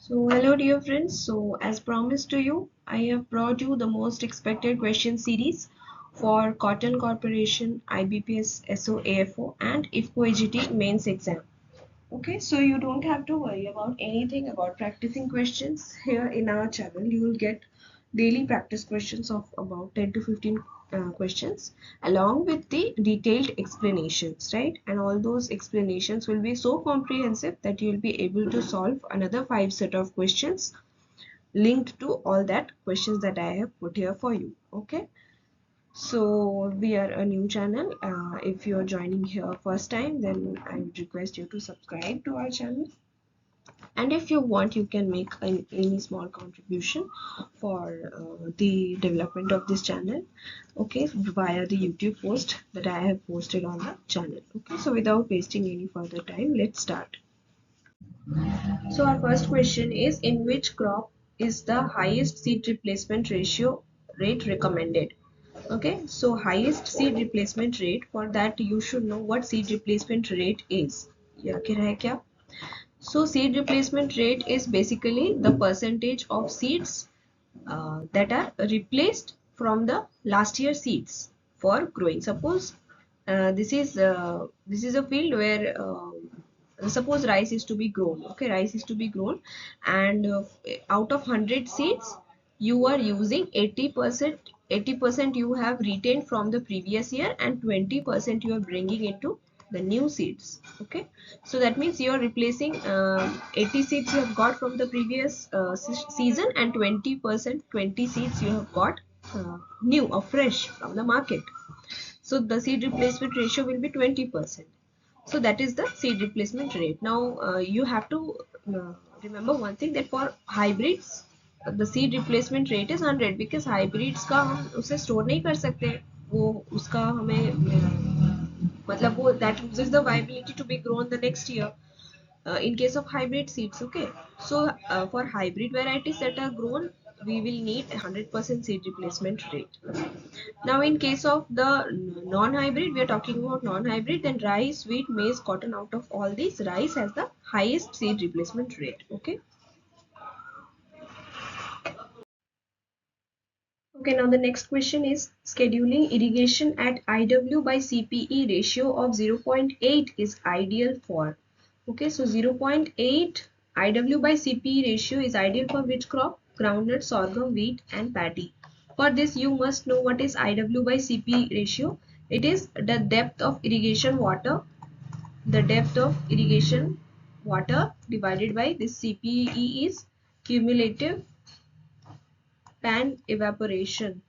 So hello dear friends, so as promised to you, I have brought you the most expected question series for Cotton Corporation, IBPS AFO and IFFCO AGT Mains exam. Okay, so you don't have to worry about anything about practicing questions here in our channel. You will get daily practice questions of about 10 to 15 questions along with the detailed explanations, right? And all those explanations will be so comprehensive that you will be able to solve another 5 set of questions linked to all that questions that I have put here for you. Okay, so we are a new channel. If you are joining here first time, then I would request you to subscribe to our channel, and if you want, you can make any small contribution for the development of this channel, okay, via the YouTube post that I have posted on the channel. Okay, so without wasting any further time, let's start. So our first question is, in which crop is the highest seed replacement ratio rate recommended? Okay, so highest seed replacement rate, for that you should know what seed replacement rate is. याद है क्या? So seed replacement rate is basically the percentage of seeds that are replaced from the last year seeds for growing. Suppose this is a field where suppose rice is to be grown. Okay, rice is to be grown, and out of 100 seeds, you are using 80%. 80% you have retained from the previous year, and 20% you are bringing into the new seeds. Okay, so that means you are replacing 80 seeds you have got from the previous season, and 20 seeds you have got new or fresh from the market. So the seed replacement ratio will be 20%. So that is the seed replacement rate. Now you have to remember one thing, that for hybrids the seed replacement rate is 100, because hybrids का हम उसे store नहीं कर सकते, वो उसका हमें मतलब वो that loses the viability to be grown the next year. In case of hybrid seeds, okay, so for hybrid varieties that are grown, we will need 100% seed replacement rate. Now in case of the non-hybrid, we are talking about non-hybrid, then rice, wheat, maize, cotton, out of all these, rice has the highest seed replacement rate. Okay, okay, now the next question is, scheduling irrigation at IW by CPE ratio of 0.8 is ideal for. Okay, so 0.8 IW by CPE ratio is ideal for which crop? Groundnut, sorghum, wheat and paddy. For this you must know what is IW by CPE ratio. It is the depth of irrigation water. The depth of irrigation water divided by this CPE is cumulative pan evaporation.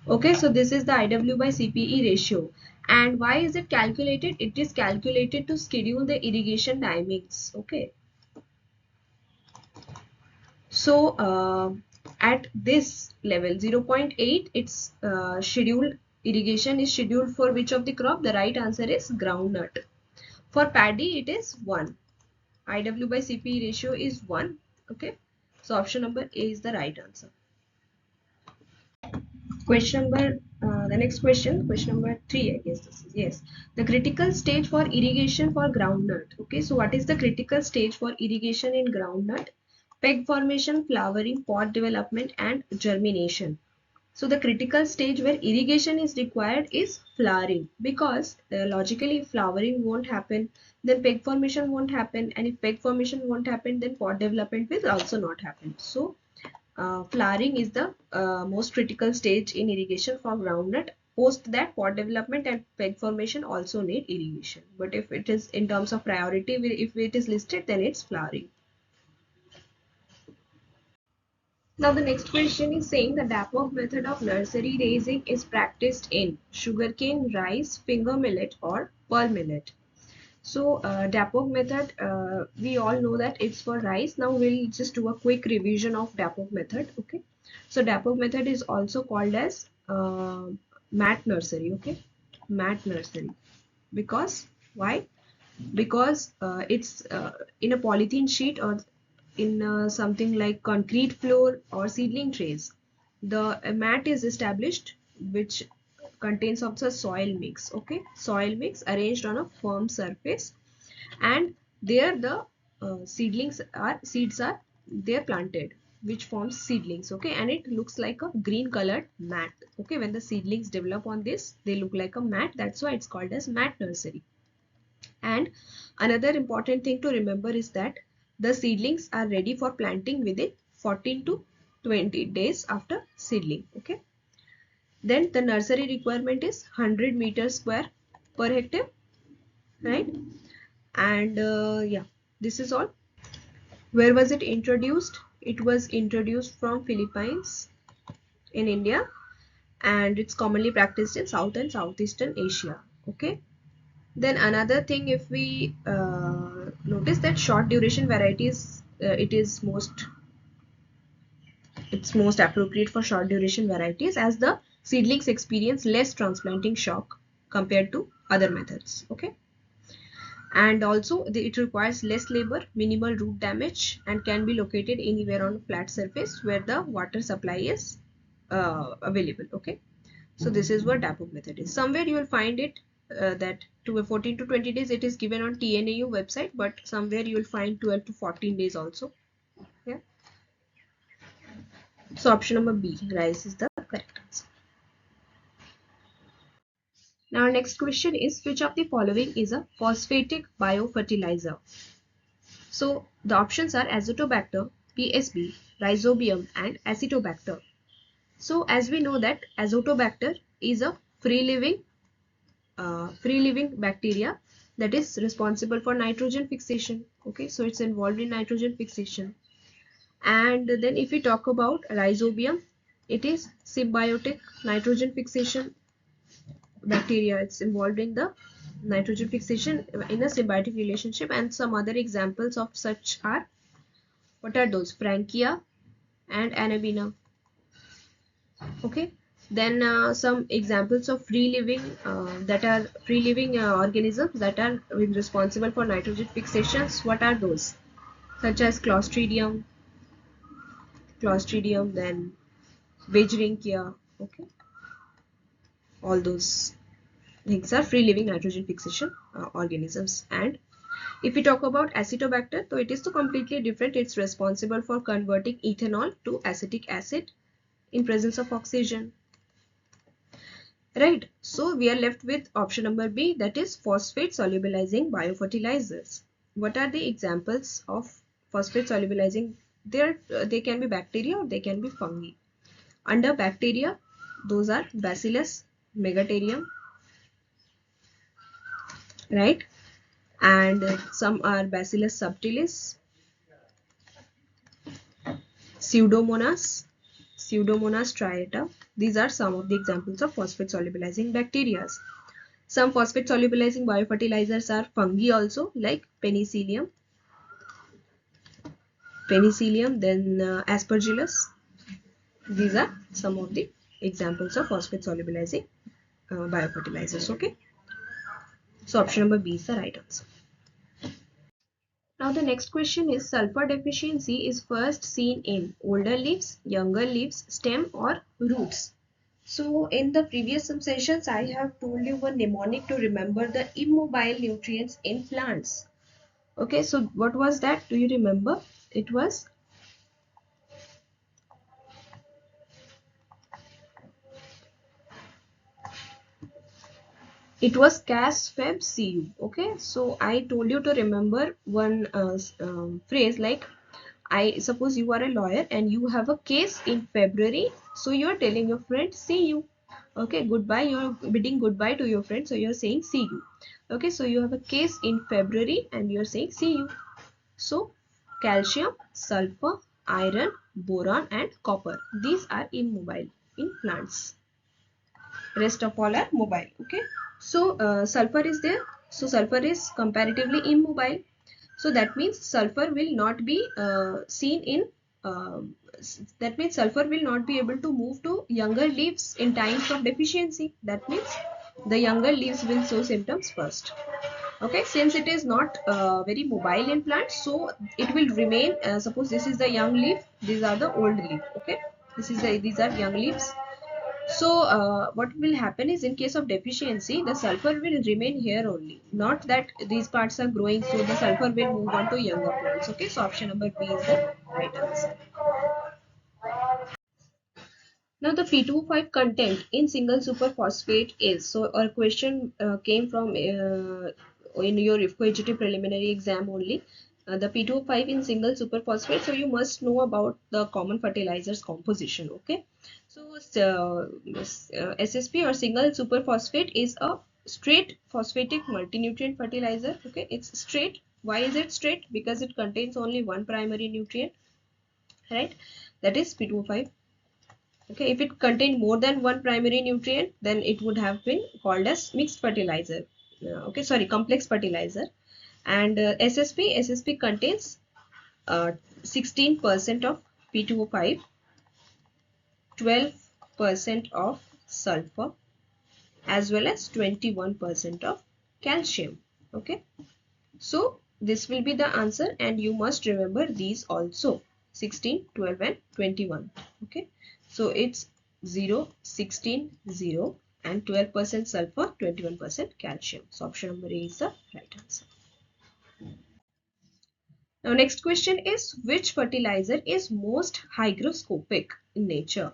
Okay, so this is the IW by CPE ratio. And why is it calculated? It is calculated to schedule the irrigation timings. Okay. So at this level 0.8, it's scheduled irrigation is scheduled for which of the crop? The right answer is groundnut. For paddy it is 1. IW by CPE ratio is 1. Okay. So option number A is the right answer. Question number, the next question number 3, I guess this is, yes. The critical stage for irrigation for groundnut. Okay, so what is the critical stage for irrigation in groundnut? Peg formation, flowering, pod development and germination. So the critical stage where irrigation is required is flowering, because logically if flowering won't happen, then peg formation won't happen, and if peg formation won't happen, then pod development will also not happen. So flowering is the most critical stage in irrigation for groundnut. Post that, pod development and peg formation also need irrigation. But if it is in terms of priority, if it is listed, then it's flowering. Now the next question is saying the DAPOG method of nursery raising is practiced in sugarcane, rice, finger millet or pearl millet. So DAPOG method, we all know that it's for rice. Now we'll just do a quick revision of DAPOG method. Okay, so DAPOG method is also called as mat nursery. Okay, mat nursery, because why? Because it's in a polythene sheet or in something like concrete floor or seedling trays. The mat is established which contains of the soil mix. Okay, soil mix arranged on a firm surface, and there the seeds are they're planted, which forms seedlings. Okay, and it looks like a green colored mat. Okay, when the seedlings develop on this, they look like a mat. That's why it's called as mat nursery. And another important thing to remember is that the seedlings are ready for planting within 14 to 20 days after seedling. Okay, then the nursery requirement is 100 meters square per hectare, right? And yeah, this is all. Where was it introduced? It was introduced from Philippines in India, and it's commonly practiced in South and Southeastern Asia. Okay. Then another thing, if we notice that short duration varieties, it's most appropriate for short duration varieties, as the seedlings experience less transplanting shock compared to other methods. Okay. And also it requires less labor, minimal root damage, and can be located anywhere on a flat surface where the water supply is available. Okay, so this is what DAPOG method is. Somewhere you will find it that to 14 to 20 days it is given on TNAU website, but somewhere you will find 12 to 14 days also. Yeah, so option number B, rice, is the correct answer. Now our next question is, which of the following is a phosphatic biofertilizer? So the options are Azotobacter, PSB, Riseobium, and Acetobacter. So as we know that Azotobacter is a free-living bacteria that is responsible for nitrogen fixation. Okay, so it's involved in nitrogen fixation. And then if we talk about Riseobium, it is symbiotic nitrogen fixation bacteria. It's involved in the nitrogen fixation in a symbiotic relationship. And some other examples of such are, what are those? Frankia and Anabina. Okay, then some examples of free-living organisms that are responsible for nitrogen fixations. What are those? Such as Clostridium, then Vajrinkia. Okay, all those things are free-living nitrogen fixation organisms. And if we talk about Acetobacter, so it is completely different. It's responsible for converting ethanol to acetic acid in presence of oxygen. Right, so we are left with option number B, that is phosphate solubilizing biofertilizers. What are the examples of phosphate solubilizing? They can be bacteria or they can be fungi. Under bacteria, those are Bacillus megaterium, right? And some are Bacillus subtilis, Pseudomonas striata. These are some of the examples of phosphate solubilizing bacteria. Some phosphate solubilizing biofertilizers are fungi also, like Penicillium, then Aspergillus. These are some of the examples of phosphate solubilizing biofertilizers. Okay, so option number B is the right answer. Now the next question is, sulfur deficiency is first seen in older leaves, younger leaves, stem, or roots. So in the previous some sessions, I have told you one mnemonic to remember the immobile nutrients in plants. Okay, so what was that? Do you remember? It was Cas, Feb, Cu. Okay, so I told you to remember one phrase like, I suppose you are a lawyer and you have a case in February, so you are telling your friend see you. Okay, goodbye, you are bidding goodbye to your friend, so you are saying see you. Okay, so you have a case in February and you are saying see you. So calcium, sulfur, iron, boron, and copper, these are immobile in plants. Rest of all are mobile. Okay, so sulfur is there, so sulfur is comparatively immobile. So that means sulfur will not be seen in that means sulfur will not be able to move to younger leaves in times of deficiency. That means the younger leaves will show symptoms first. Okay, since it is not very mobile in plants, so it will remain, suppose this is the young leaf, these are the old leaf. Okay, these are young leaves, So what will happen is, in case of deficiency, the sulfur will remain here only. Not that these parts are growing, so the sulfur will move on to younger plants. Okay, so option number B is the right answer. Now the P2O5 content in single superphosphate is, so a question came from in your IFFCO AGT preliminary exam only. The P2O5 in single superphosphate, so you must know about the common fertilizers composition. Okay, so SSP or single superphosphate is a straight phosphatic multinutrient fertilizer. Okay, it's straight. Why is it straight? Because it contains only one primary nutrient, right? That is P2O5. Okay, if it contained more than one primary nutrient, then it would have been called as mixed fertilizer. Okay, sorry, complex fertilizer. And SSP contains 16% of P2O5, 12% of sulfur, as well as 21% of calcium. Okay, so this will be the answer, and you must remember these also: 16, 12 and 21. Okay, so it's 0, 16, 0 and 12% sulfur, 21% calcium. So option number A is the right answer. Now next question is, which fertilizer is most hygroscopic in nature?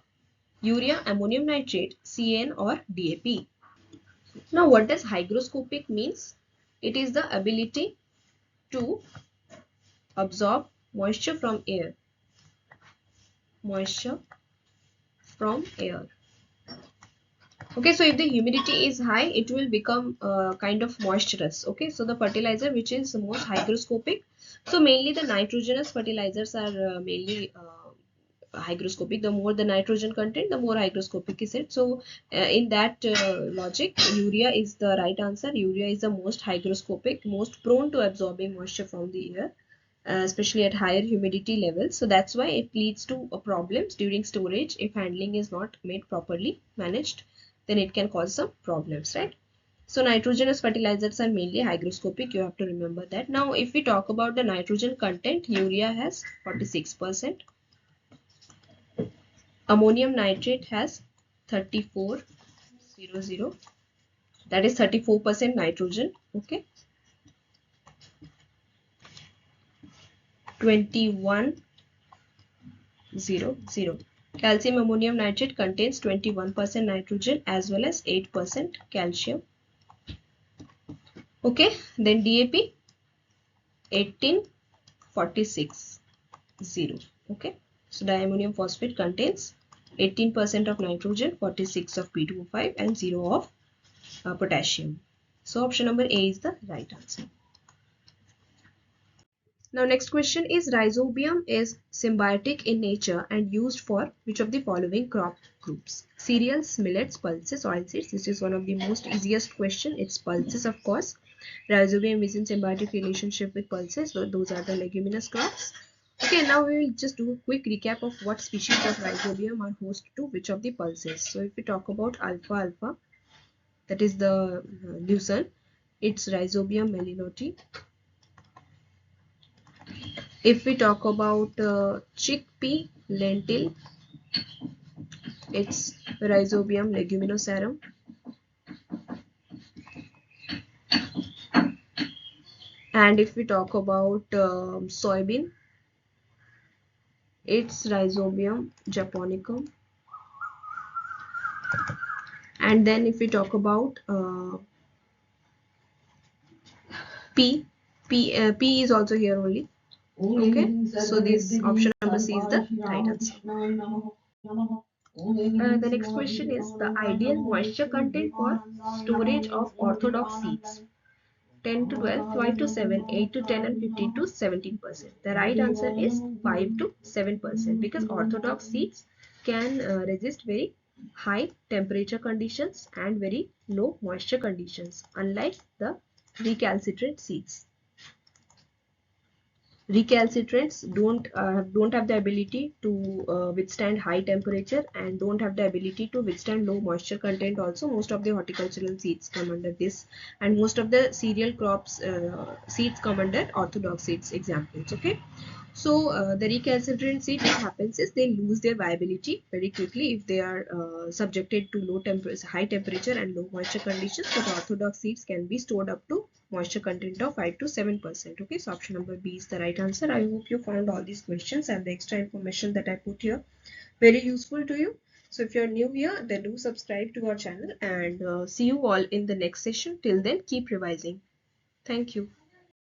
Urea, ammonium nitrate, CAN or DAP? Now what does hygroscopic means? It is the ability to absorb moisture from air. Moisture from air. Okay, so if the humidity is high, it will become kind of moisturous. Okay, so the fertilizer which is most hygroscopic, so mainly the nitrogenous fertilizers are mainly hygroscopic. The more the nitrogen content, the more hygroscopic is it. So in that logic, urea is the right answer. Urea is the most hygroscopic, most prone to absorbing moisture from the air, especially at higher humidity levels. So that's why it leads to problems during storage. If handling is not made properly, managed, then it can cause some problems, right? So nitrogenous fertilizers are mainly hygroscopic. You have to remember that. Now if we talk about the nitrogen content, urea has 46%. Ammonium nitrate has 3400, that is 34% nitrogen. Okay, 2100. Calcium ammonium nitrate contains 21% nitrogen as well as 8% calcium. Okay, then DAP 1846 0. Okay, so diammonium phosphate contains 18% of nitrogen, 46 of P2O5 and 0 of potassium. So option number A is the right answer. Now next question is, Riseobium is symbiotic in nature and used for which of the following crop groups? Cereals, millets, pulses, oilseeds. This is one of the most easiest question. It's pulses, of course. Riseobium is in symbiotic relationship with pulses. So those are the leguminous crops. Okay, now we will just do a quick recap of what species of Riseobium are host to which of the pulses. So if we talk about alfalfa, that is the lucerne, it's Riseobium melanote. If we talk about chickpea, lentil, it's Riseobium leguminosarum. And if we talk about soybean, it's Riseobium japonicum. And then if we talk about pea is also here only. Okay, so this option number C is the right answer. The next question is, the ideal moisture content for storage of orthodox seeds: 10 to 12, 5 to 7, 8 to 10 and 15 to 17%. The right answer is 5 to 7%, because orthodox seeds can resist very high temperature conditions and very low moisture conditions, unlike the recalcitrant seeds. Recalcitrants don't have the ability to withstand high temperature and don't have the ability to withstand low moisture content. Also, most of the horticultural seeds come under this, and most of the cereal crops seeds come under orthodox seeds examples. Okay. So the recalcitrant seed, what happens is they lose their viability very quickly if they are subjected to high temperature and low moisture conditions. But orthodox seeds can be stored up to moisture content of 5 to 7%. Okay, so option number B is the right answer. I hope you found all these questions and the extra information that I put here very useful to you. So if you're new here, then do subscribe to our channel, and see you all in the next session. Till then, keep revising. Thank you.